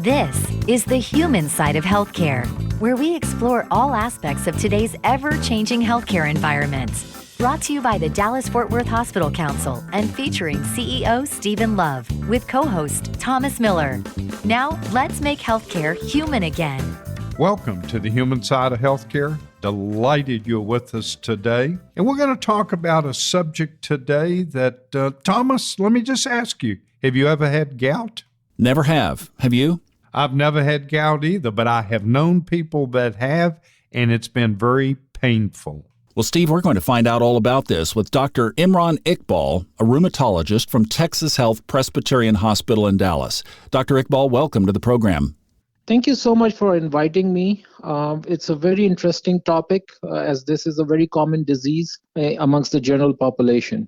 This is the human side of healthcare, where we explore all aspects of today's ever-changing healthcare environment. Brought to you by the Dallas-Fort Worth Hospital Council and featuring CEO Stephen Love with co-host Thomas Miller. Now, let's make healthcare human again. Welcome to the human side of healthcare. Delighted you're with us today. And we're going to talk about a subject today that, Thomas, let me just ask you, have you ever had gout? Never have. Have you? I've never had gout either, but I have known people that have, and it's been very painful. Well, Steve, we're going to find out all about this with Dr. Imran Iqbal, a rheumatologist from Texas Health Presbyterian Hospital in Dallas. Dr. Iqbal, welcome to the program. Thank you so much for inviting me. It's a very interesting topic as this is a very common disease amongst the general population.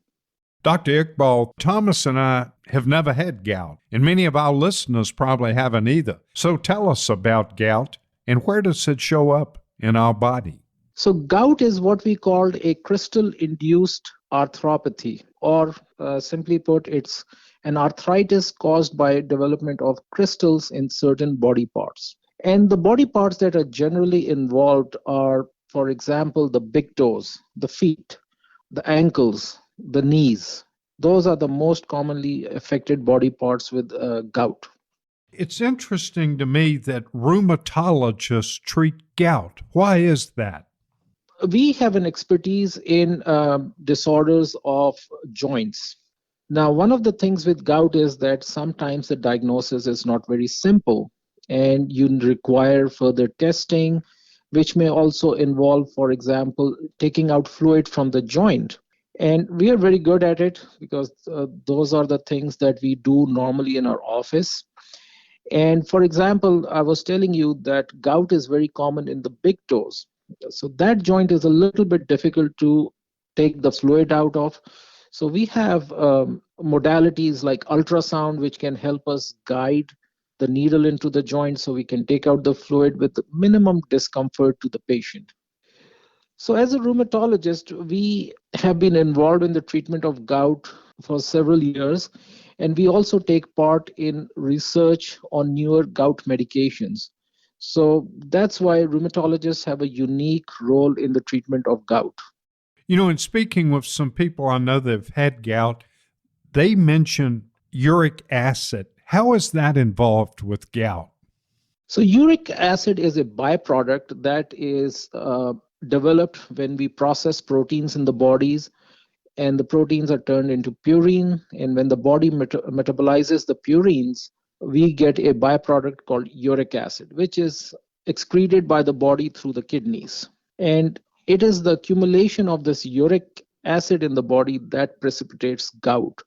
Dr. Iqbal, Thomas and I have never had gout, and many of our listeners probably haven't either. So tell us about gout, and where does it show up in our body? So gout is what we call a crystal-induced arthropathy, or simply put, it's an arthritis caused by development of crystals in certain body parts. And the body parts that are generally involved are, for example, the big toes, the feet, the ankles, the knees. Those are the most commonly affected body parts with gout. It's interesting to me that rheumatologists treat gout. Why is that? We have an expertise in disorders of joints. Now, one of the things with gout is that sometimes the diagnosis is not very simple, and you require further testing, which may also involve, for example, taking out fluid from the joint. And we are very good at it because those are the things that we do normally in our office. And for example, I was telling you that gout is very common in the big toes. So that joint is a little bit difficult to take the fluid out of. So we have modalities like ultrasound, which can help us guide the needle into the joint so we can take out the fluid with minimum discomfort to the patient. So as a rheumatologist, we have been involved in the treatment of gout for several years, and we also take part in research on newer gout medications. So that's why rheumatologists have a unique role in the treatment of gout. You know, in speaking with some people I know that have had gout, they mention uric acid. How is that involved with gout? So uric acid is a byproduct that is developed when we process proteins in the bodies, and the proteins are turned into purine. And when the body metabolizes the purines, we get a byproduct called uric acid, which is excreted by the body through the kidneys. And it is the accumulation of this uric acid in the body that precipitates gout.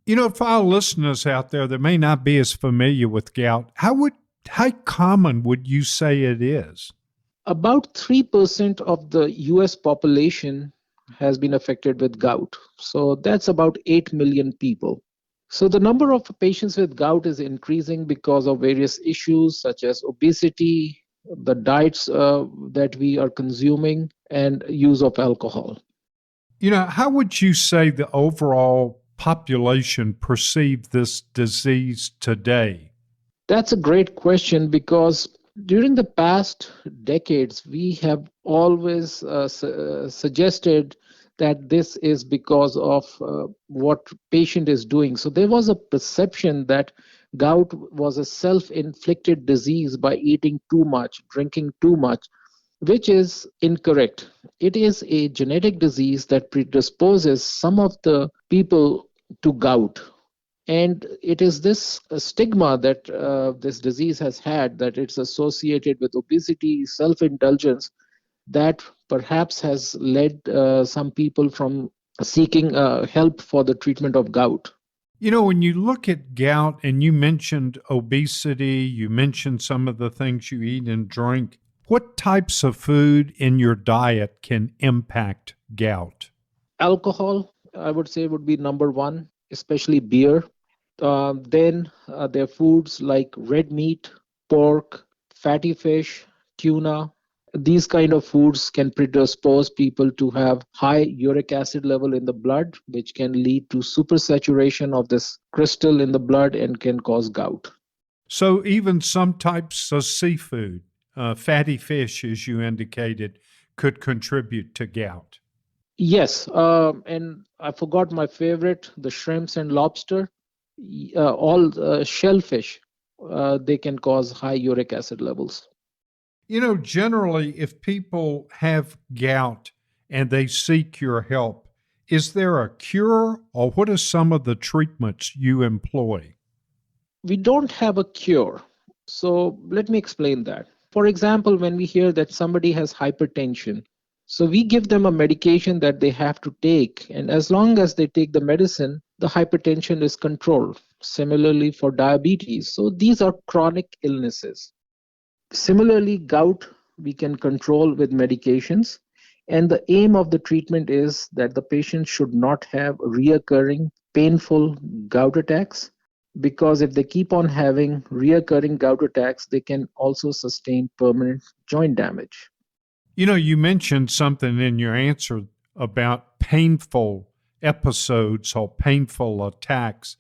You know, for our listeners out there that may not be as familiar with gout, how common would you say it is? About 3% of the US population has been affected with gout. So that's about 8 million people. So the number of patients with gout is increasing because of various issues such as obesity, the diets that we are consuming, and use of alcohol. You know, how would you say the overall population perceive this disease today? That's a great question because during the past decades, we have always suggested that this is because of what patient is doing. So there was a perception that gout was a self-inflicted disease by eating too much, drinking too much, which is incorrect. It is a genetic disease that predisposes some of the people to gout. And it is this stigma that this disease has had, that it's associated with obesity, self-indulgence, that perhaps has led some people from seeking help for the treatment of gout. You know, when you look at gout, and you mentioned obesity, you mentioned some of the things you eat and drink, what types of food in your diet can impact gout? Alcohol, I would say, would be number one, especially beer. Then there are foods like red meat, pork, fatty fish, tuna. These kind of foods can predispose people to have high uric acid level in the blood, which can lead to supersaturation of this crystal in the blood and can cause gout. So even some types of seafood, fatty fish, as you indicated, could contribute to gout. Yes, and I forgot my favorite, the shrimps and lobster. All shellfish, they can cause high uric acid levels. Generally, if people have gout and they seek your help, is there a cure or what are some of the treatments you employ? We don't have a cure. So let me explain that. For example, when we hear that somebody has hypertension, so we give them a medication that they have to take, and as long as they take the medicine, the hypertension is controlled. Similarly, for diabetes. So these are chronic illnesses. Similarly, gout we can control with medications, and the aim of the treatment is that the patient should not have reoccurring painful gout attacks, because if they keep on having reoccurring gout attacks, they can also sustain permanent joint damage. You mentioned something in your answer about painful episodes or painful attacks.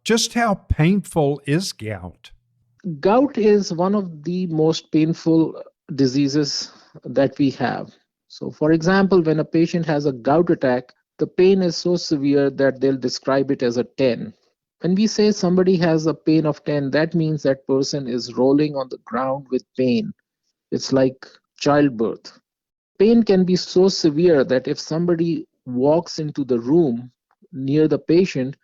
Just how painful is gout? Gout is one of the most painful diseases that we have. So, for example, when a patient has a gout attack, the pain is so severe that they'll describe it as a 10. When we say somebody has a pain of 10, that means that person is rolling on the ground with pain. It's like childbirth. Pain can be so severe that if somebody walks into the room near the patient,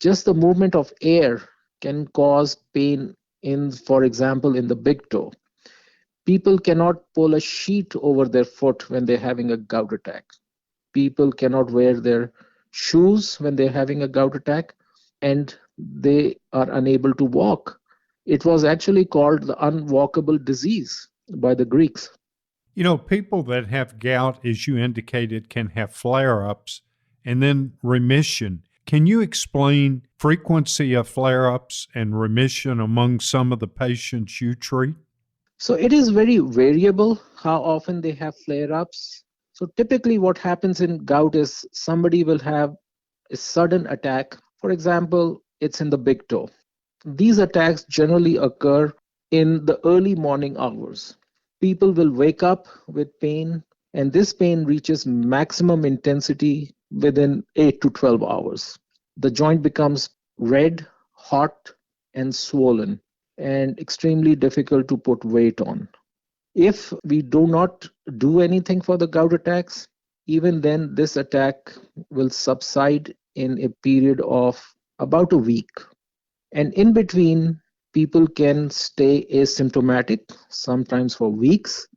just the movement of air can cause pain in, for example, in the big toe. People cannot pull a sheet over their foot when they're having a gout attack. People cannot wear their shoes when they're having a gout attack, and they are unable to walk. It was actually called the Unwalkable Disease by the Greeks. People that have gout, as you indicated, can have flare ups and then remission. Can you explain frequency of flare ups and remission among some of the patients you treat? So it is very variable how often they have flare ups. So typically, what happens in gout is somebody will have a sudden attack. For example, it's in the big toe. These attacks generally occur in the early morning hours. People will wake up with pain, and this pain reaches maximum intensity within 8 to 12 hours. The joint becomes red, hot, and swollen, and extremely difficult to put weight on. If we do not do anything for the gout attacks, even then this attack will subside in a period of about a week. And in between, people can stay asymptomatic, sometimes for weeks,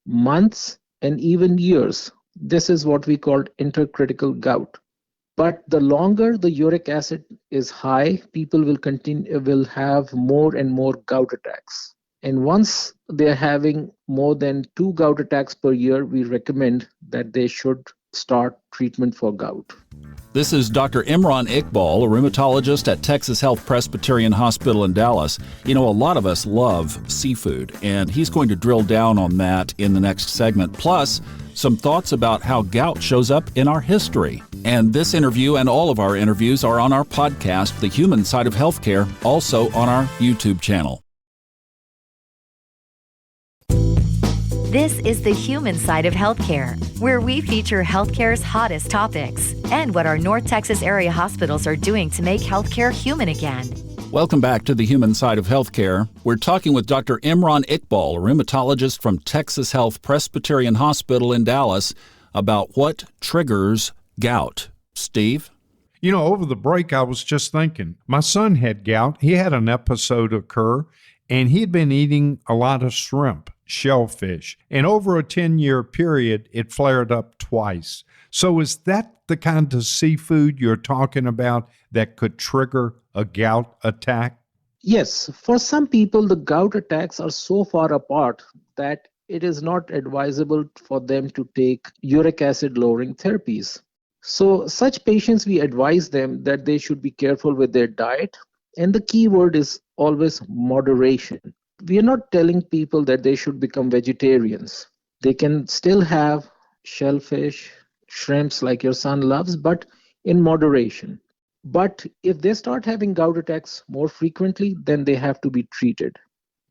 months, and even years. This is what we call intercritical gout. But the longer the uric acid is high, people will have more and more gout attacks. And once they're having more than 2 gout attacks per year, we recommend that they should start treatment for gout. This is Dr. Imran Iqbal, a rheumatologist at Texas Health Presbyterian Hospital in Dallas. A lot of us love seafood, and he's going to drill down on that in the next segment. Plus, some thoughts about how gout shows up in our history. And this interview and all of our interviews are on our podcast, The Human Side of Healthcare, also on our YouTube channel. This is the human side of healthcare, where we feature healthcare's hottest topics and what our North Texas area hospitals are doing to make healthcare human again. Welcome back to the human side of healthcare. We're talking with Dr. Imran Iqbal, a rheumatologist from Texas Health Presbyterian Hospital in Dallas, about what triggers gout. Steve? Over the break, I was just thinking, my son had gout. He had an episode occur, and he'd been eating a lot of shrimp, shellfish, and over a 10-year period, it flared up twice. So is that the kind of seafood you're talking about that could trigger a gout attack? Yes, for some people, the gout attacks are so far apart that it is not advisable for them to take uric acid lowering therapies. So such patients, we advise them that they should be careful with their diet. And the key word is always moderation. We are not telling people that they should become vegetarians. They can still have shellfish, shrimps like your son loves, but in moderation. But if they start having gout attacks more frequently, then they have to be treated.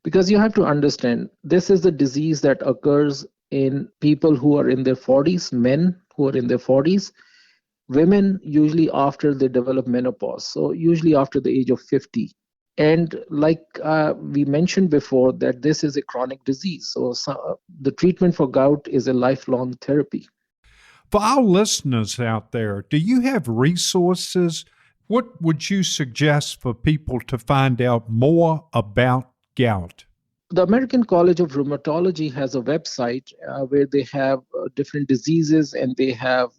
Because you have to understand, this is a disease that occurs in people who are in their 40s, men who are in their 40s, women usually after they develop menopause, so usually after the age of 50. And like we mentioned before, that this is a chronic disease. So the treatment for gout is a lifelong therapy. For our listeners out there, do you have resources? What would you suggest for people to find out more about gout? The American College of Rheumatology has a website where they have different diseases, and they have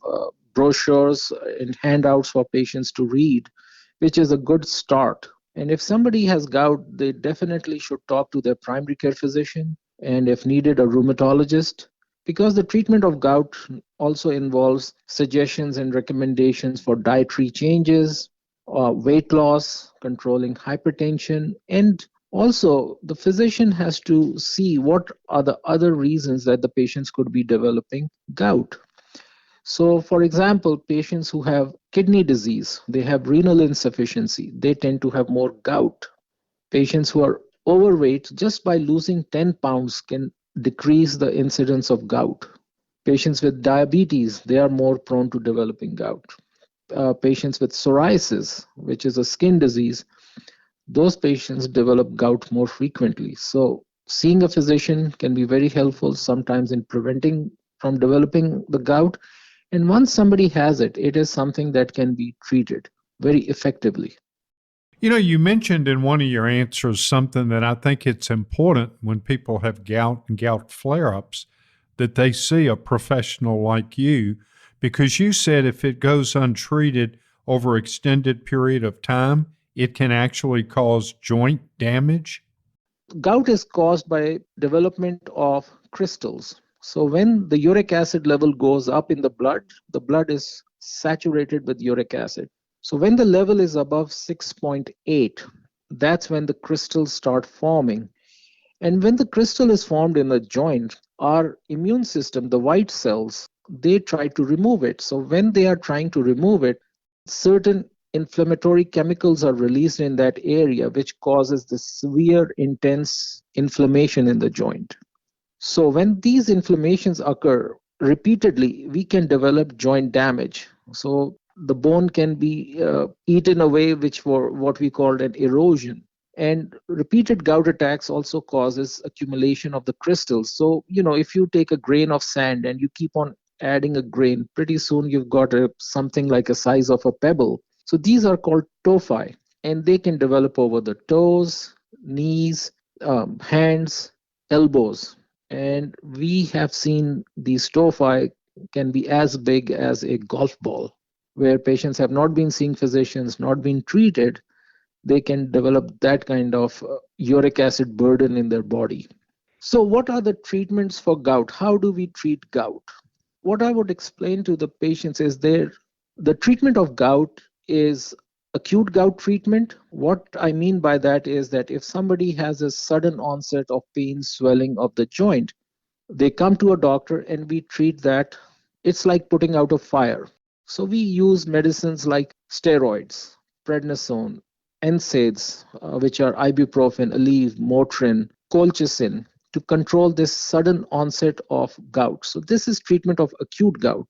brochures and handouts for patients to read, which is a good start. And if somebody has gout, they definitely should talk to their primary care physician, and if needed, a rheumatologist, because the treatment of gout also involves suggestions and recommendations for dietary changes, weight loss, controlling hypertension, and also the physician has to see what are the other reasons that the patients could be developing gout. So, for example, patients who have kidney disease, they have renal insufficiency, they tend to have more gout. Patients who are overweight, just by losing 10 pounds, can decrease the incidence of gout. Patients with diabetes, they are more prone to developing gout. Patients with psoriasis, which is a skin disease, those patients develop gout more frequently. So, seeing a physician can be very helpful sometimes in preventing from developing the gout. And once somebody has it, it is something that can be treated very effectively. You know, you mentioned in one of your answers something that I think it's important when people have gout and gout flare ups that they see a professional like you, because you said if it goes untreated over extended period of time, it can actually cause joint damage. Gout is caused by development of crystals. So when the uric acid level goes up in the blood is saturated with uric acid. So when the level is above 6.8, that's when the crystals start forming. And when the crystal is formed in a joint, our immune system, the white cells, they try to remove it. So when they are trying to remove it, certain inflammatory chemicals are released in that area, which causes the severe, intense inflammation in the joint. So when these inflammations occur repeatedly, we can develop joint damage. So the bone can be eaten away, which for what we call an erosion. And repeated gout attacks also causes accumulation of the crystals. So, if you take a grain of sand and you keep on adding a grain, pretty soon you've got something like a size of a pebble. So these are called tophi, and they can develop over the toes, knees, hands, elbows. And we have seen these tophi can be as big as a golf ball, where patients have not been seeing physicians, not been treated. They can develop that kind of uric acid burden in their body. So, what are the treatments for gout? How do we treat gout? What I would explain to the patients is the treatment of gout is acute gout treatment. What I mean by that is that if somebody has a sudden onset of pain, swelling of the joint, they come to a doctor and we treat that. It's like putting out a fire. So we use medicines like steroids, prednisone, NSAIDs, which are ibuprofen, Aleve, Motrin, colchicine, to control this sudden onset of gout. So this is treatment of acute gout.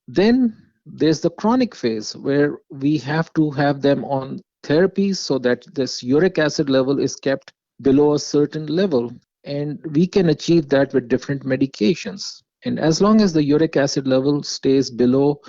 Then there's the chronic phase where we have to have them on therapies so that this uric acid level is kept below a certain level. And we can achieve that with different medications. And as long as the uric acid level stays below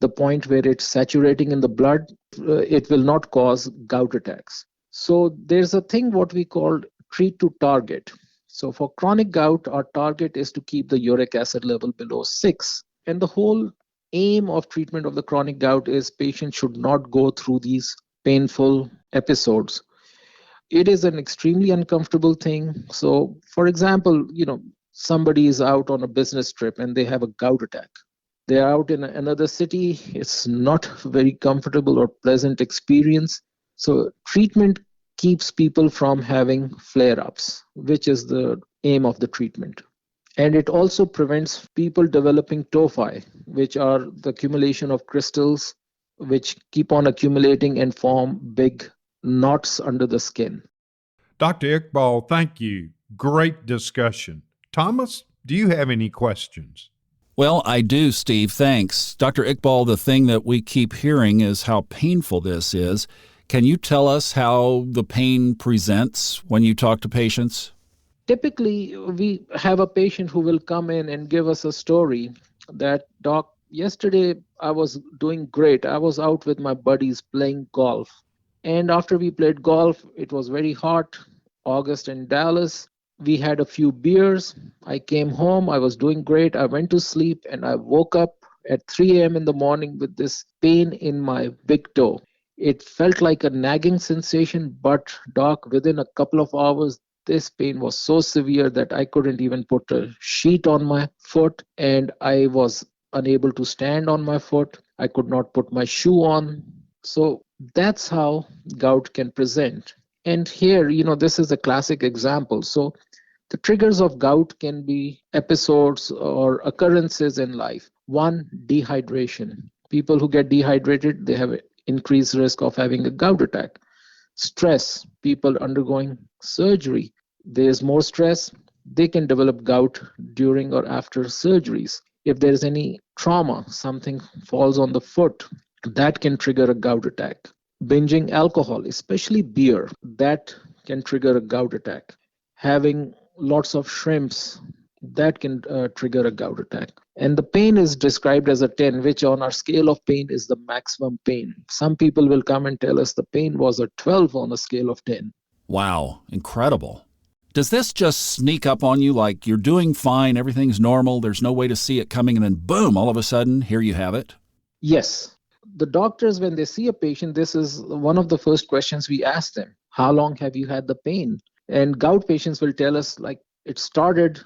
the point where it's saturating in the blood, it will not cause gout attacks. So there's a thing what we call treat to target. So for chronic gout, our target is to keep the uric acid level below 6. And the whole aim of treatment of the chronic gout is patients should not go through these painful episodes. It is an extremely uncomfortable thing. So, for example, somebody is out on a business trip and they have a gout attack. They're out in another city. It's not a very comfortable or pleasant experience. So, treatment keeps people from having flare ups, which is the aim of the treatment. And it also prevents people developing tophi, which are the accumulation of crystals which keep on accumulating and form big knots under the skin. Dr. Iqbal, thank you. Great discussion. Thomas, do you have any questions? Well, I do, Steve. Thanks. Dr. Iqbal, the thing that we keep hearing is how painful this is. Can you tell us how the pain presents when you talk to patients? Typically, we have a patient who will come in and give us a story that, Doc, yesterday I was doing great. I was out with my buddies playing golf. And after we played golf, it was very hot, August in Dallas. We had a few beers. I came home. I was doing great. I went to sleep and I woke up at 3 a.m. in the morning with this pain in my big toe. It felt like a nagging sensation, but Doc, within a couple of hours, this pain was so severe that I couldn't even put a sheet on my foot, and I was unable to stand on my foot. I could not put my shoe on. So that's how gout can present. And here, this is a classic example. So the triggers of gout can be episodes or occurrences in life. One, dehydration. People who get dehydrated, they have increased risk of having a gout attack. Stress, people undergoing surgery, there's more stress, they can develop gout during or after surgeries. If there's any trauma, something falls on the foot, that can trigger a gout attack. Binging alcohol, especially beer, that can trigger a gout attack. Having lots of shrimps, that can trigger a gout attack. And the pain is described as a 10, which on our scale of pain is the maximum pain. Some people will come and tell us the pain was a 12 on a scale of 10. Wow, incredible. Does this just sneak up on you like you're doing fine, everything's normal, there's no way to see it coming, and then boom, all of a sudden, here you have it? Yes. The doctors, when they see a patient, this is one of the first questions we ask them. How long have you had the pain? And gout patients will tell us, like, it started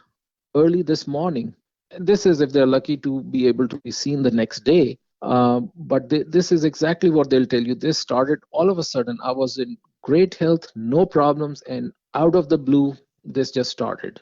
early this morning. This is if they're lucky to be able to be seen the next day. But this is exactly what they'll tell you. This started all of a sudden. I was in great health, no problems, and out of the blue, this just started.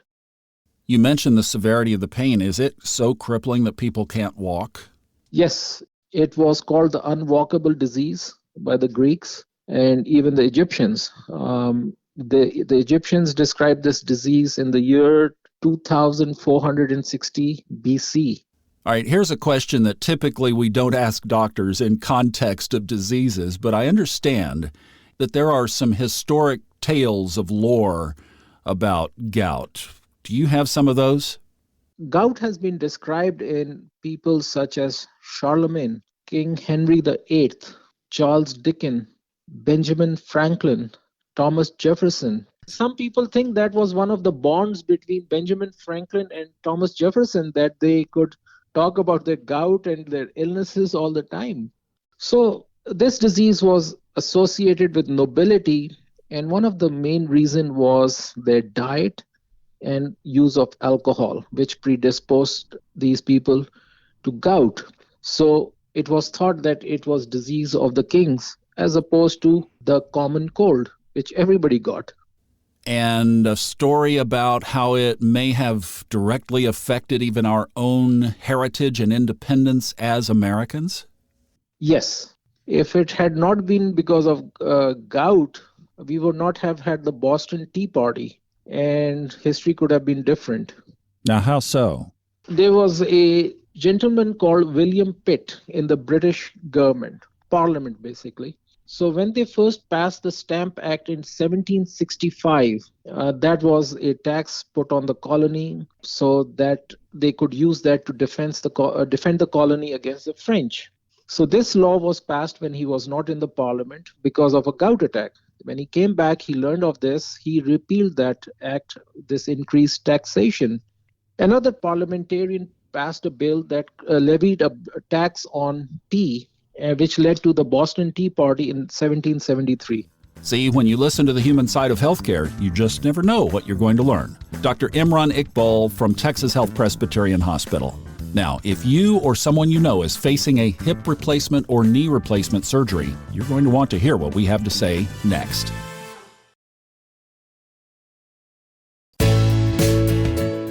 You mentioned the severity of the pain. Is it so crippling that people can't walk? Yes, it was called the Unwalkable Disease by the Greeks and even the Egyptians. The Egyptians described this disease in the year 2460 BC. All right, here's a question that typically we don't ask doctors in context of diseases, but I understand that there are some historic tales of lore about gout. Do you have some of those? Gout has been described in people such as Charlemagne, King Henry VIII, Charles Dickens, Benjamin Franklin, Thomas Jefferson. Some people think that was one of the bonds between Benjamin Franklin and Thomas Jefferson, that they could talk about their gout and their illnesses all the time. So this disease was associated with nobility, and one of the main reasons was their diet and use of alcohol, which predisposed these people to gout. So it was thought that it was disease of the kings as opposed to the common cold, which everybody got. And a story about how it may have directly affected even our own heritage and independence as Americans? Yes. If it had not been because of gout, we would not have had the Boston Tea Party, and history could have been different. Now, how so? There was a gentleman called William Pitt in the British government, parliament basically. So when they first passed the Stamp Act in 1765, that was a tax put on the colony so that they could use that to defend the colony against the French. So this law was passed when he was not in the parliament because of a gout attack. When he came back, he learned of this. He repealed that act, this increased taxation. Another parliamentarian passed a bill that levied a tax on tea, which led to the Boston Tea Party in 1773. See, when you listen to the human side of healthcare, you just never know what you're going to learn. Dr. Imran Iqbal from Texas Health Presbyterian Hospital. Now, if you or someone you know is facing a hip replacement or knee replacement surgery, you're going to want to hear what we have to say next.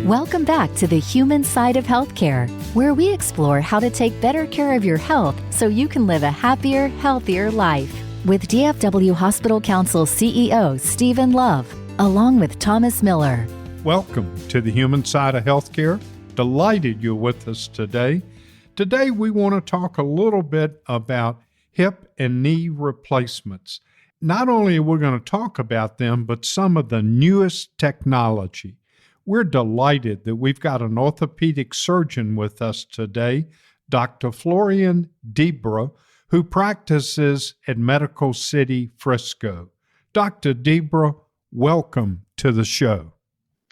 Welcome back to the human side of healthcare, where we explore how to take better care of your health so you can live a happier, healthier life. With DFW Hospital Council CEO Stephen Love, along with Thomas Miller. Welcome to the human side of healthcare. Delighted you're with us today. Today we want to talk a little bit about hip and knee replacements. Not only are we going to talk about them, but some of the newest technology. We're delighted that we've got an orthopedic surgeon with us today, Dr. Florian Dibra, who practices at Medical City Frisco. Dr. Dibra, welcome to the show.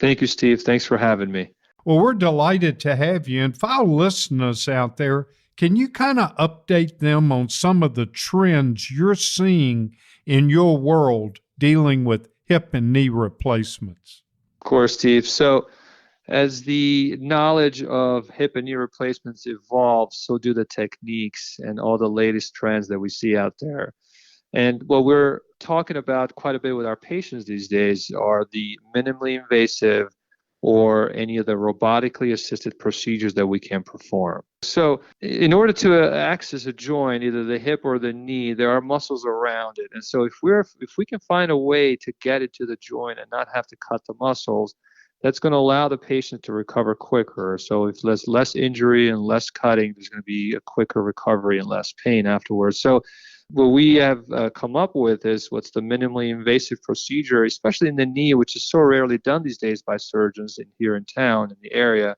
Thank you, Steve. Thanks for having me. Well, we're delighted to have you. And for our listeners out there, can you kind of update them on some of the trends you're seeing in your world dealing with hip and knee replacements? Of course, Steve. So as the knowledge of hip and knee replacements evolves, so do the techniques and all the latest trends that we see out there. And what we're talking about quite a bit with our patients these days are the minimally invasive or any of the robotically assisted procedures that we can perform. So in order to access a joint, either the hip or the knee, there are muscles around it. And so if we can find a way to get it to the joint and not have to cut the muscles, that's going to allow the patient to recover quicker. So if there's less injury and less cutting, there's going to be a quicker recovery and less pain afterwards. So what we have come up with is what's the minimally invasive procedure, especially in the knee, which is so rarely done these days by surgeons here in town, in the area.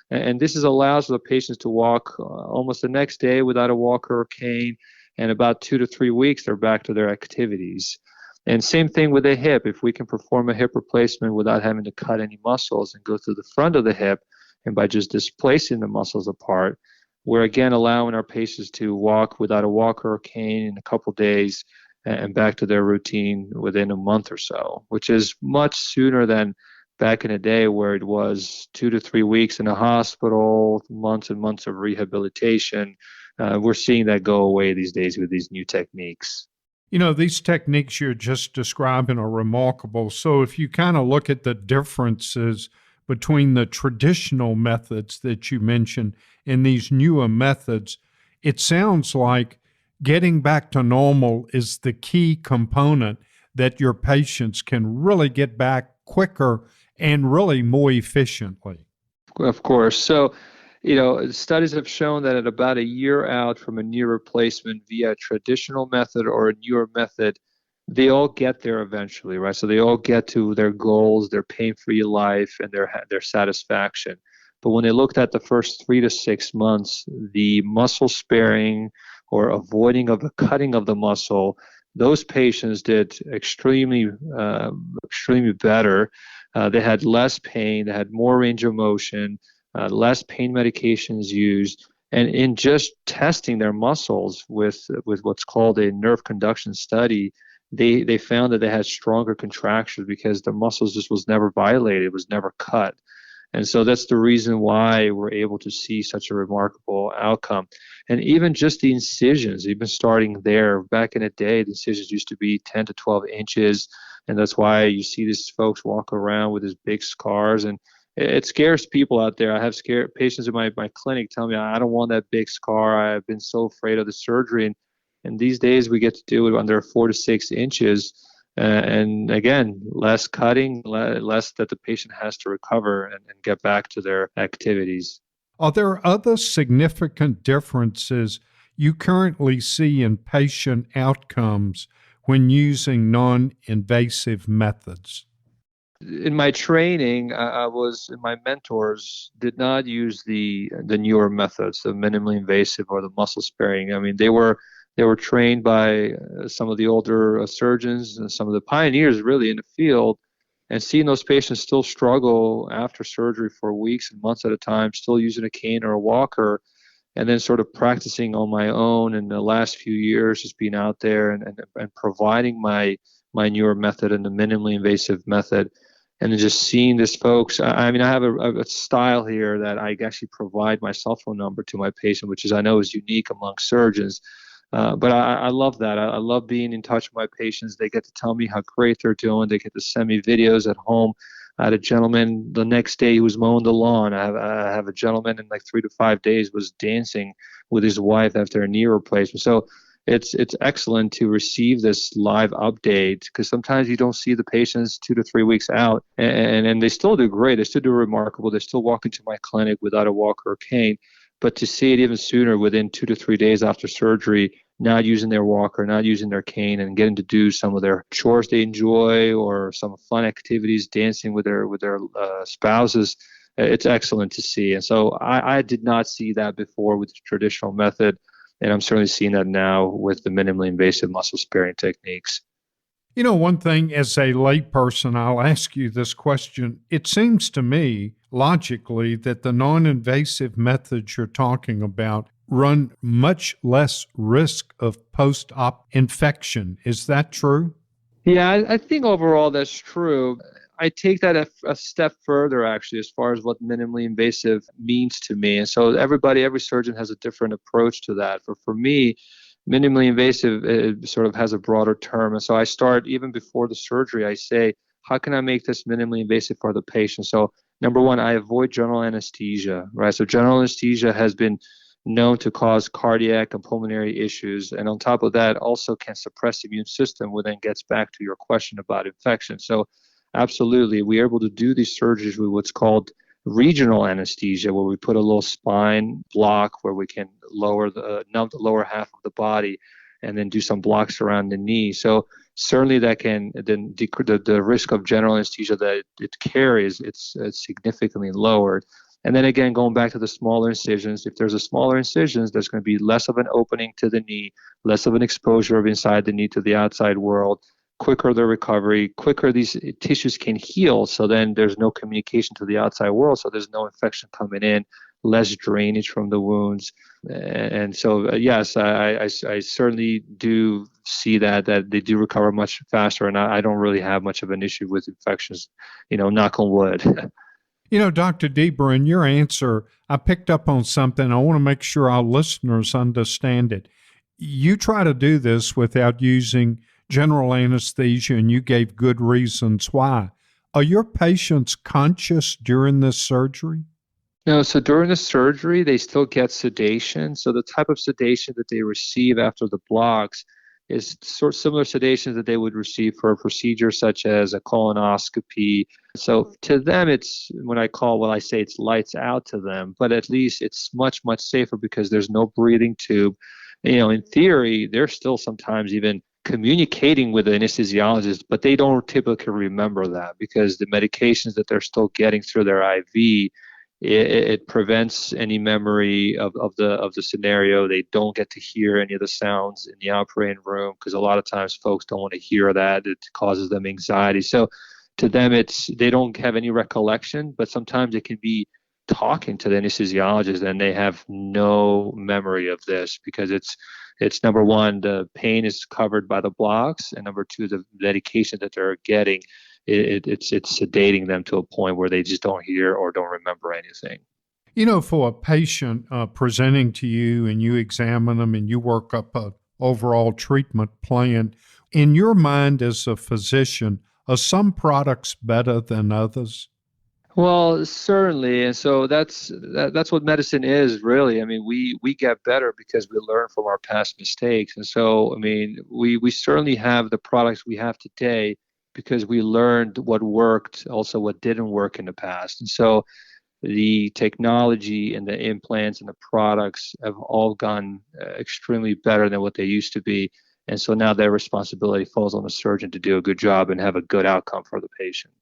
And this allows the patients to walk almost the next day without a walker or cane, and about 2 to 3 weeks, they're back to their activities. And same thing with the hip. If we can perform a hip replacement without having to cut any muscles and go through the front of the hip, and by just displacing the muscles apart, we're again allowing our patients to walk without a walker or cane in a couple days and back to their routine within a month or so, which is much sooner than back in the day where it was 2 to 3 weeks in a hospital, months and months of rehabilitation. We're seeing that go away these days with these new techniques. You know, these techniques you're just describing are remarkable. So if you kind of look at the differences between the traditional methods that you mentioned and these newer methods, it sounds like getting back to normal is the key component that your patients can really get back quicker and really more efficiently. Of course. So, studies have shown that at about a year out from a knee replacement via a traditional method or a newer method, they all get there eventually, right? So they all get to their goals, their pain-free life, and their satisfaction. But when they looked at the first 3 to 6 months, the muscle sparing or avoiding of the cutting of the muscle, those patients did extremely better. They had less pain, they had more range of motion, less pain medications used. And in just testing their muscles with what's called a nerve conduction study, they found that they had stronger contractions because the muscles just was never violated, it was never cut. And so that's the reason why we're able to see such a remarkable outcome. And even just the incisions, even starting there, back in the day, the incisions used to be 10 to 12 inches. And that's why you see these folks walk around with these big scars. And it scares people out there. I have scared patients in my clinic tell me, I don't want that big scar. I've been so afraid of the surgery. And these days we get to do it under 4 to 6 inches. And again, less cutting, less that the patient has to recover and get back to their activities. Are there other significant differences you currently see in patient outcomes when using non-invasive methods? In my training, my mentors did not use the newer methods, the minimally invasive or the muscle sparing. I mean, they were trained by some of the older surgeons and some of the pioneers really in the field, and seeing those patients still struggle after surgery for weeks and months at a time, still using a cane or a walker, and then sort of practicing on my own in the last few years, just being out there and providing my newer method and the minimally invasive method. And then just seeing these folks, I mean, I have a style here that I actually provide my cell phone number to my patient, which I know is unique among surgeons. But I love that. I love being in touch with my patients. They get to tell me how great they're doing. They get to send me videos at home I had a gentleman the next day who was mowing the lawn. I have a gentleman in like 3 to 5 days was dancing with his wife after a knee replacement. So it's excellent to receive this live update, because sometimes you don't see the patients 2 to 3 weeks out, and they still do great. They still do remarkable. They still walk into my clinic without a walker or cane. But to see it even sooner, within 2 to 3 days after surgery, not using their walker, not using their cane, and getting to do some of their chores they enjoy or some fun activities, dancing with their spouses, it's excellent to see. And so I did not see that before with the traditional method, and I'm certainly seeing that now with the minimally invasive muscle sparing techniques. You know, one thing as a layperson, I'll ask you this question. It seems to me logically that the non-invasive methods you're talking about run much less risk of post-op infection. Is that true? Yeah, I think overall that's true. I take that a step further, actually, as far as what minimally invasive means to me. And so every surgeon has a different approach to that. For me, minimally invasive, it sort of has a broader term. And so I start even before the surgery. I say, how can I make this minimally invasive for the patient? So number one, I avoid general anesthesia, right? So general anesthesia has been known to cause cardiac and pulmonary issues. And on top of that, also can suppress the immune system, which then gets back to your question about infection. So absolutely, we're able to do these surgeries with what's called regional anesthesia, where we put a little spine block where we can numb the lower half of the body, and then do some blocks around the knee. So certainly that can then decrease the risk of general anesthesia that it carries. It's significantly lowered. And then again, going back to the smaller incisions, if there's a smaller incisions, there's going to be less of an opening to the knee, less of an exposure of inside the knee to the outside world, quicker the recovery, quicker these tissues can heal. So then there's no communication to the outside world. So there's no infection coming in, less drainage from the wounds. And so, yes, I certainly do see that they do recover much faster. And I don't really have much of an issue with infections, knock on wood. You know, Dr. Dibra, in your answer, I picked up on something. I want to make sure our listeners understand it. You try to do this without using general anesthesia, and you gave good reasons why. Are your patients conscious during this surgery? No, so during the surgery, they still get sedation. So the type of sedation that they receive after the blocks is sort of similar sedation that they would receive for a procedure such as a colonoscopy. So to them, it's when I say it's lights out to them, but at least it's much, much safer because there's no breathing tube. In theory, they're still sometimes even communicating with the anesthesiologist, but they don't typically remember that because the medications that they're still getting through their IV, it prevents any memory of the scenario. They don't get to hear any of the sounds in the operating room because a lot of times folks don't want to hear that. It causes them anxiety. So to them, they don't have any recollection, but sometimes it can be talking to the anesthesiologist and they have no memory of this because it's number one, the pain is covered by the blocks, and number two, the medication that they're getting, it's sedating them to a point where they just don't hear or don't remember anything. For a patient presenting to you and you examine them and you work up an overall treatment plan, in your mind as a physician, are some products better than others? Well, certainly. And so that's what medicine is, really. I mean, we get better because we learn from our past mistakes. And so, I mean, we certainly have the products we have today because we learned what worked, also what didn't work in the past. And so the technology and the implants and the products have all gone extremely better than what they used to be. And so now their responsibility falls on the surgeon to do a good job and have a good outcome for the patient.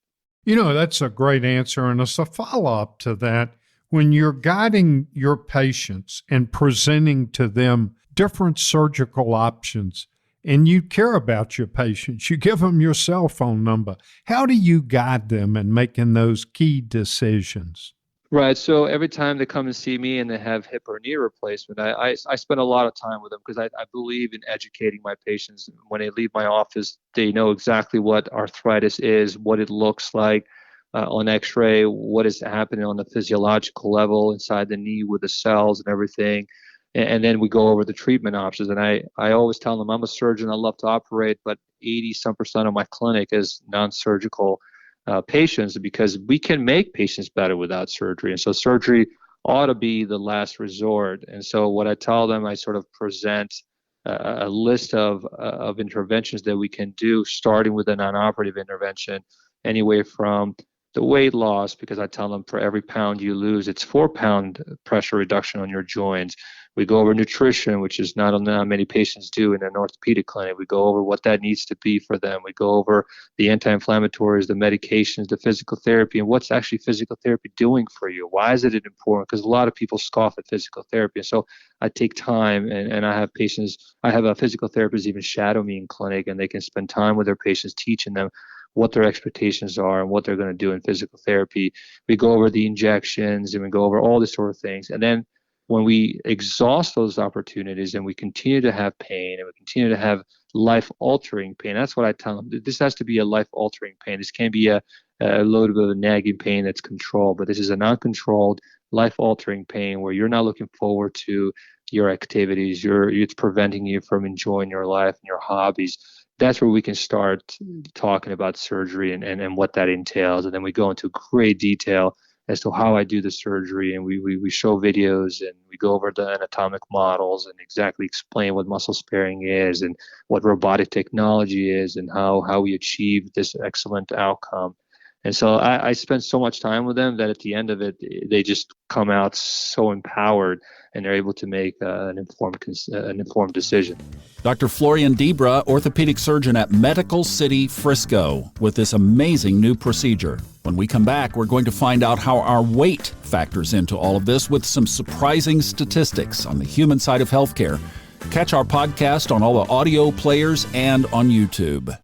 That's a great answer. And as a follow-up to that, when you're guiding your patients and presenting to them different surgical options, and you care about your patients, you give them your cell phone number, how do you guide them in making those key decisions? Right. So every time they come and see me and they have hip or knee replacement, I spend a lot of time with them because I believe in educating my patients. When they leave my office, they know exactly what arthritis is, what it looks like on x-ray, what is happening on the physiological level inside the knee with the cells and everything. And then we go over the treatment options. And I always tell them I'm a surgeon. I love to operate, but 80% of my clinic is non-surgical. patients, because we can make patients better without surgery. And so surgery ought to be the last resort. And so what I tell them, I sort of present a list of interventions that we can do, starting with a non-operative intervention, anyway from the weight loss, because I tell them for every pound you lose, it's 4-pound pressure reduction on your joints. We go over nutrition, which is not many patients do in an orthopedic clinic. We go over what that needs to be for them. We go over the anti-inflammatories, the medications, the physical therapy, and what's actually physical therapy doing for you. Why is it important? Because a lot of people scoff at physical therapy. So I take time, and I have patients, I have a physical therapist even shadow me in clinic, and they can spend time with their patients teaching them what their expectations are and what they're going to do in physical therapy. We go over the injections, and we go over all these sort of things. And then when we exhaust those opportunities and we continue to have pain and we continue to have life-altering pain, that's what I tell them. This has to be a life-altering pain. This can't be a little bit of a nagging pain that's controlled, but this is a non-controlled, life-altering pain where you're not looking forward to your activities. It's preventing you from enjoying your life and your hobbies. That's where we can start talking about surgery and what that entails. And then we go into great detail as to how I do the surgery, and we show videos, and we go over the anatomic models and exactly explain what muscle sparing is and what robotic technology is and how we achieve this excellent outcome. And so I spend so much time with them that at the end of it, they just come out so empowered, and they're able to make an informed decision. Dr. Florian Dibra, orthopedic surgeon at Medical City Frisco, with this amazing new procedure. When we come back, we're going to find out how our weight factors into all of this with some surprising statistics on the human side of healthcare. Catch our podcast on all the audio players and on YouTube.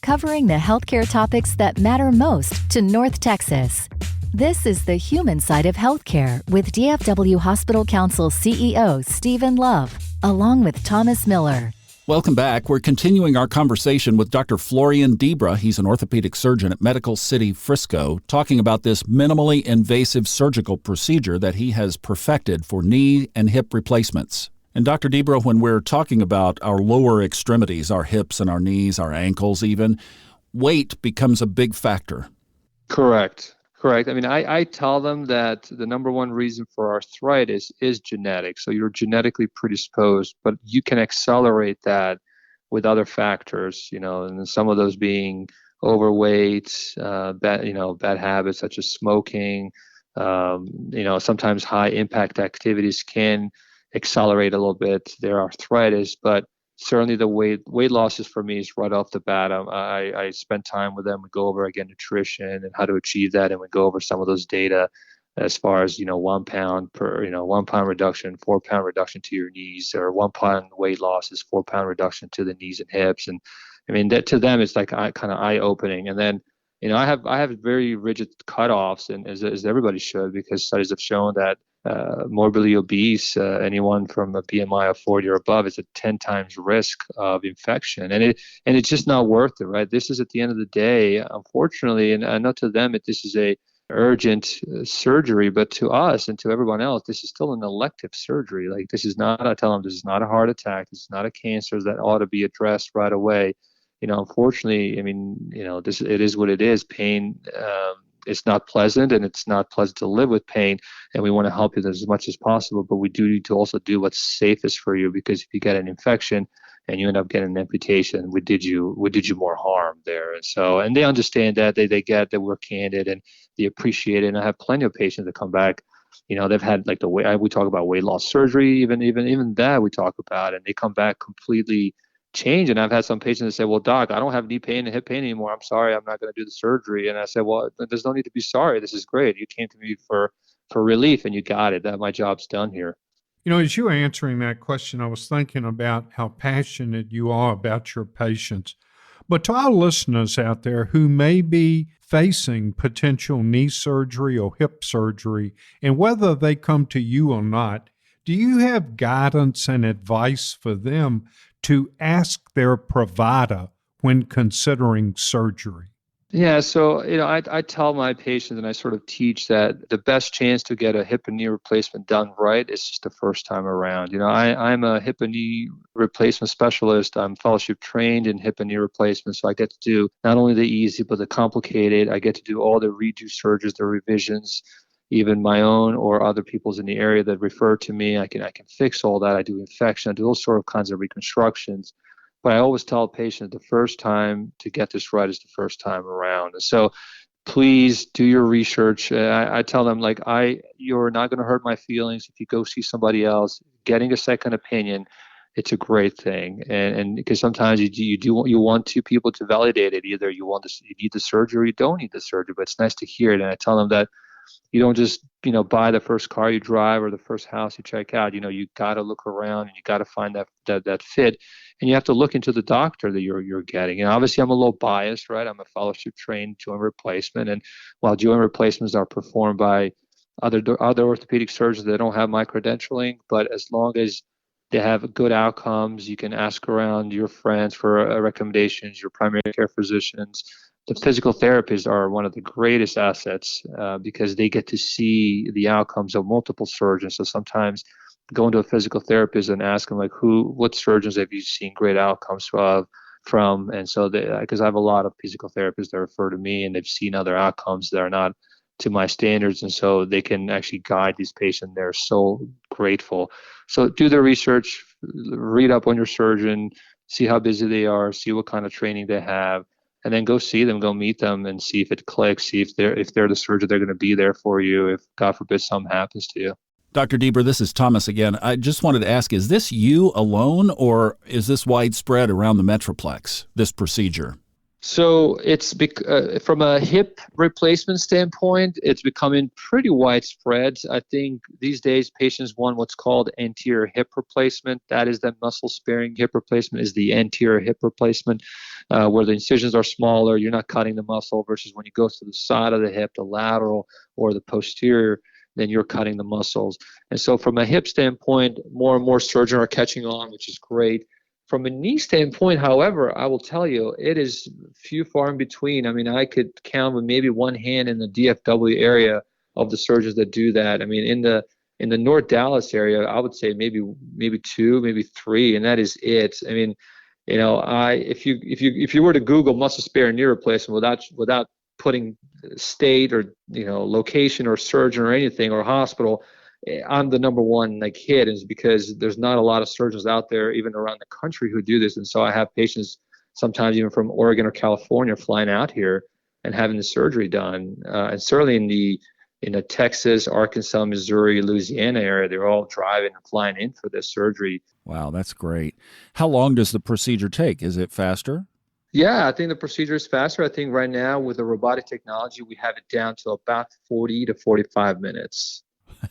Covering the healthcare topics that matter most to North Texas. This is the human side of healthcare with DFW Hospital Council CEO Stephen Love, along with Thomas Miller. Welcome back. We're continuing our conversation with Dr. Florian Dibra. He's an orthopedic surgeon at Medical City Frisco, talking about this minimally invasive surgical procedure that he has perfected for knee and hip replacements. And Dr. Dibra, when we're talking about our lower extremities, our hips and our knees, our ankles even, weight becomes a big factor. Correct. I mean, I tell them that the number one reason for arthritis is genetic. So you're genetically predisposed, but you can accelerate that with other factors, and some of those being overweight, bad habits such as smoking, sometimes high impact activities can accelerate a little bit their arthritis, but certainly the weight losses for me is right off the bat. I spend time with them. We go over again nutrition and how to achieve that, and we go over some of those data as far as 1 pound per 1 pound reduction, 4 pound reduction to your knees, or 1 pound weight loss is 4 pound reduction to the knees and hips. And I mean that to them it's like kind of eye opening. And then I have very rigid cutoffs, and as everybody should, because studies have shown that morbidly obese, anyone from a BMI of 40 or above, is a 10 times risk of infection, and it's just not worth it, right? This is at the end of the day, unfortunately, and I know to them this is a urgent surgery, but to us and to everyone else, this is still an elective surgery. Like this is not, I tell them, this is not a heart attack, this is not a cancer that ought to be addressed right away. Unfortunately, I mean, it is what it is. Pain, it's not pleasant, and it's not pleasant to live with pain, and we want to help you as much as possible, but we do need to also do what's safest for you, because if you get an infection and you end up getting an amputation, we did you more harm there. And they understand that, they get that we're candid, and they appreciate it. And I have plenty of patients that come back, they've had like we talk about weight loss surgery, even that we talk about, and they come back completely change. And I've had some patients that say, well, doc, I don't have knee pain and hip pain anymore. I'm sorry, I'm not going to do the surgery. And I said, well, there's no need to be sorry. This is great. You came to me for relief, and you got it. That my job's done here. As you were answering that question, I was thinking about how passionate you are about your patients. But to our listeners out there who may be facing potential knee surgery or hip surgery, and whether they come to you or not, do you have guidance and advice for them to ask their provider when considering surgery? Yeah, so I tell my patients and I sort of teach that the best chance to get a hip and knee replacement done right is just the first time around. I'm a hip and knee replacement specialist. I'm fellowship trained in hip and knee replacement, so I get to do not only the easy but the complicated. I get to do all the redo surgeries, the revisions, even my own or other people's in the area that refer to me. I can fix all that. I do infection. I do all sort of kinds of reconstructions. But I always tell patients the first time to get this right is the first time around. And so please do your research. I tell them, you're not going to hurt my feelings if you go see somebody else. Getting a second opinion, it's a great thing. And because sometimes you want two people to validate it. Either you need the surgery or you don't need the surgery. But it's nice to hear it. And I tell them that you don't just buy the first car you drive or the first house you check out. You got to look around and you got to find that fit, and you have to look into the doctor that you're getting. And obviously I'm a little biased, right? I'm a fellowship trained joint replacement, and while joint replacements are performed by other orthopedic surgeons, they don't have my credentialing. But as long as they have good outcomes, you can ask around your friends for recommendations, your primary care physicians. The physical therapists are one of the greatest assets because they get to see the outcomes of multiple surgeons. So sometimes going to a physical therapist and ask them what surgeons have you seen great outcomes from? And so because I have a lot of physical therapists that refer to me and they've seen other outcomes that are not to my standards. And so they can actually guide these patients. They're so grateful. So do the research, read up on your surgeon, see how busy they are, see what kind of training they have. And then go see them, go meet them, and see if it clicks. See if they're the surgeon, they're going to be there for you. If God forbid something happens to you. Dr. Dibra, this is Thomas again. I just wanted to ask: is this you alone, or is this widespread around the Metroplex? This procedure? So it's from a hip replacement standpoint, it's becoming pretty widespread. I think these days patients want what's called anterior hip replacement. That is that muscle-sparing hip replacement is the anterior hip replacement, where the incisions are smaller. You're not cutting the muscle versus when you go to the side of the hip, the lateral or the posterior, then you're cutting the muscles. And so from a hip standpoint, more and more surgeons are catching on, which is great. From a knee standpoint, however, I will tell you, it is few far in between. I mean, I could count with maybe one hand in the DFW area of the surgeons that do that. I mean, in the North Dallas area, I would say maybe two, maybe three, and that is it. I mean, if you were to Google muscle sparing knee replacement without putting state or location or surgeon or anything or hospital, I'm the number one hit is because there's not a lot of surgeons out there even around the country who do this. And so I have patients sometimes even from Oregon or California flying out here and having the surgery done. And certainly in the Texas, Arkansas, Missouri, Louisiana area, they're all driving and flying in for this surgery. Wow, that's great. How long does the procedure take? Is it faster? Yeah, I think the procedure is faster. I think right now with the robotic technology, we have it down to about 40 to 45 minutes.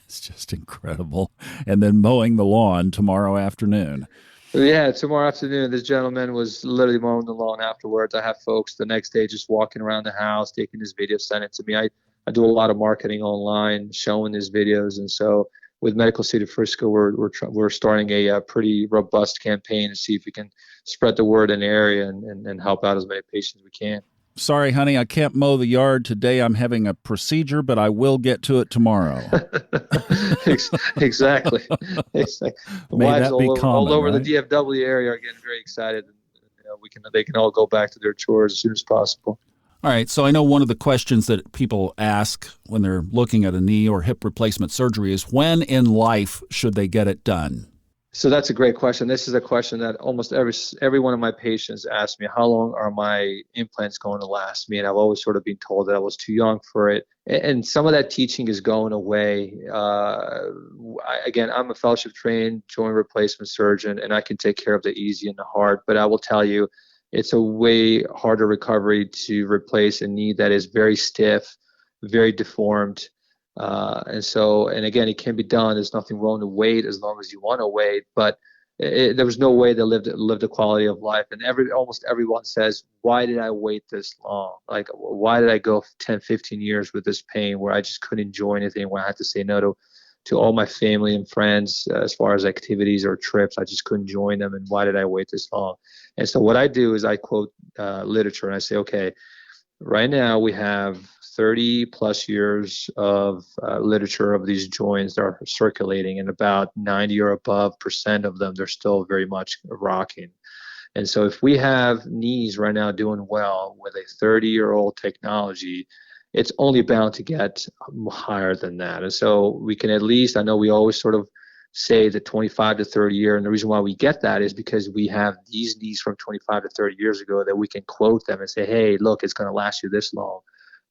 It's just incredible. And then mowing the lawn tomorrow afternoon. Yeah, tomorrow afternoon, this gentleman was literally mowing the lawn afterwards. I have folks the next day just walking around the house, taking his video, sending it to me. I do a lot of marketing online, showing his videos. And so with Medical City Frisco, we're starting a pretty robust campaign to see if we can spread the word in the area and help out as many patients as we can. Sorry, honey, I can't mow the yard today. I'm having a procedure, but I will get to it tomorroay. Exactly. May that be common, all over right? the DFW area are getting very excited. They can all go back to their chores as soon as possible. All right, so I know one of the questions that people ask when they're looking at a knee or hip replacement surgery is when in life should they get it done? So that's a great question. This is a question that almost every one of my patients asks me, how long are my implants going to last me? And I've always sort of been told that I was too young for it. And some of that teaching is going away. Again, I'm a fellowship trained joint replacement surgeon, and I can take care of the easy and the hard. But I will tell you, it's a way harder recovery to replace a knee that is very stiff, very deformed. And again, it can be done. There's nothing wrong to wait as long as you want to wait, but there was no way to live the quality of life. And almost everyone says, why did I wait this long? Why did I go 10, 15 years with this pain where I just couldn't enjoy anything, where I had to say no to all my family and friends as far as activities or trips? I just couldn't join them. And why did I wait this long? And so what I do is I quote literature and I say, okay, Right now, we have 30 plus years of literature of these joints that are circulating, and about 90 or above % of them, they're still very much rocking. And so if we have knees right now doing well with a 30-year-old technology, it's only bound to get higher than that. And so we can at least, I know we always sort of say the 25 to 30 year, and the reason why we get that is because we have these knees from 25 to 30 years ago that we can quote them and say, hey, look, it's going to last you this long.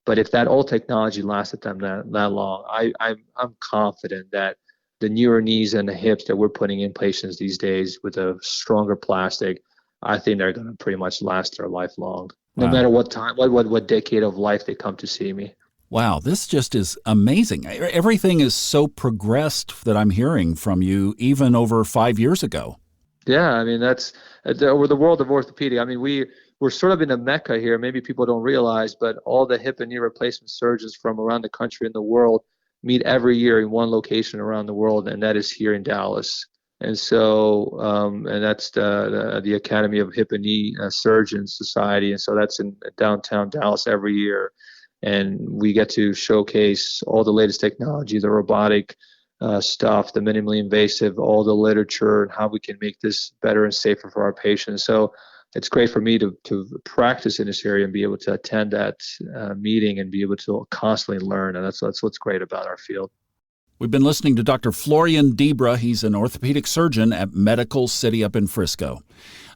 But if that old technology lasted them that long, I'm confident that the newer knees and the hips that we're putting in patients these days with a stronger plastic, I think they're going to pretty much last their life long, no matter what time, what decade of life they come to see me. Wow, this just is amazing. Everything is so progressed that I'm hearing from you even over 5 years ago. Yeah, I mean, that's over the world of orthopedic. I mean, we're sort of in a mecca here. Maybe people don't realize, but all the hip and knee replacement surgeons from around the country and the world meet every year in one location around the world, and that is here in Dallas. And so, and that's the Academy of Hip and Knee Surgeons Society. And so that's in downtown Dallas every year. And we get to showcase all the latest technology, the robotic stuff, the minimally invasive, all the literature, and how we can make this better and safer for our patients. So it's great for me to practice in this area and be able to attend that meeting and be able to constantly learn. And that's what's great about our field. We've been listening to Dr. Florian Dibra. He's an orthopedic surgeon at Medical City up in Frisco.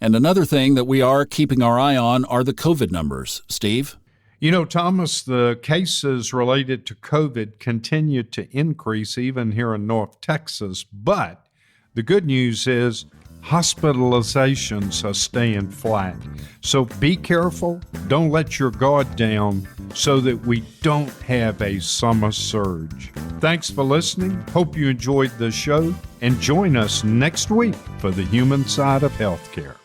And another thing that we are keeping our eye on are the COVID numbers. Steve? You know, Thomas, the cases related to COVID continue to increase even here in North Texas, but the good news is hospitalizations are staying flat. So be careful. Don't let your guard down so that we don't have a summer surge. Thanks for listening. Hope you enjoyed the show, and join us next week for the human side of healthcare.